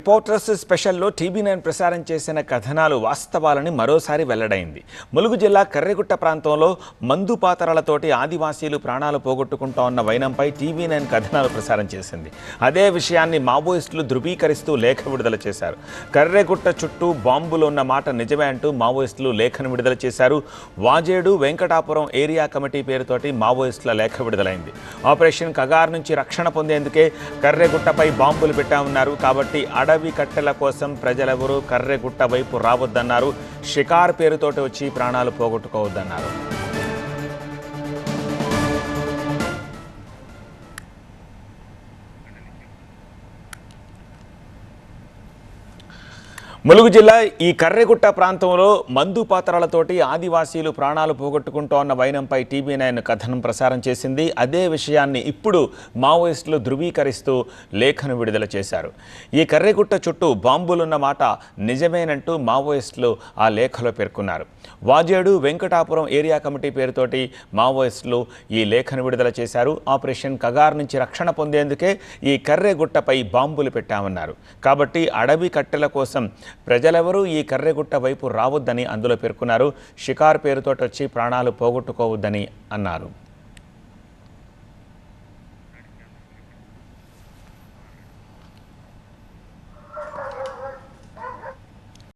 Reporters స్పెషల్లో TV9 ప్రసారం చేసిన కథనాలు వాస్తవాలని మరోసారి వెల్లడైంది. ములుగు జిల్లా కర్రెగుట్ట ప్రాంతంలో మందు పాతరలతోటి ఆదివాసీలు ప్రాణాలు పోగొట్టుకుంటా ఉన్న వైనంపై టీవీ9 కథనాలు ప్రసారం చేసింది. అదే విషయాన్ని మావోయిస్టులు ధృవీకరిస్తూ లేఖ విడుదల చేశారు. కర్రెగుట్ట చుట్టూ బాంబులు ఉన్న మాట నిజమే అంటూ మావోయిస్టులు లేఖను విడుదల చేశారు. వాజేడు వెంకటాపురం ఏరియా కమిటీ పేరుతోటి మావోయిస్టుల లేఖ విడుదలైంది. ఆపరేషన్ కగార్ నుంచి రక్షణ పొందేందుకే కర్రెగుట్టపై బాంబులు పెట్టామన్నారు. కాబట్టి అడవి కట్టెల కోసం ప్రజలెవరూ కర్రెగుట్ట వైపు రావద్దన్నారు. షికార్ పేరుతోటి వచ్చి ప్రాణాలు పోగొట్టుకోవద్దన్నారు. ములుగు జిల్లా ఈ కర్రెగుట్ట ప్రాంతంలో మందు పాత్రలతోటి ఆదివాసీలు ప్రాణాలు పోగొట్టుకుంటోన్న వైనంపై టీవీ9 కథనం ప్రసారం చేసింది. అదే విషయాన్ని ఇప్పుడు మావోయిస్టులు ధృవీకరిస్తూ లేఖను విడుదల చేశారు. ఈ కర్రెగుట్ట చుట్టూ బాంబులున్న మాట నిజమేనంటూ మావోయిస్టులు ఆ లేఖలో పేర్కొన్నారు. వాజేడు వెంకటాపురం ఏరియా కమిటీ పేరుతోటి మావోయిస్టులు ఈ లేఖను విడుదల చేశారు. ఆపరేషన్ కగార్ నుంచి రక్షణ పొందేందుకే ఈ కర్రెగుట్టపై బాంబులు పెట్టామన్నారు. కాబట్టి అడవి కట్టెల కోసం ప్రజలెవరూ ఈ కర్రెగుట్ట వైపు రావద్దని అందులో పేర్కొన్నారు. షికార్ పేరుతోటి వచ్చి ప్రాణాలు పోగొట్టుకోవద్దని అన్నారు.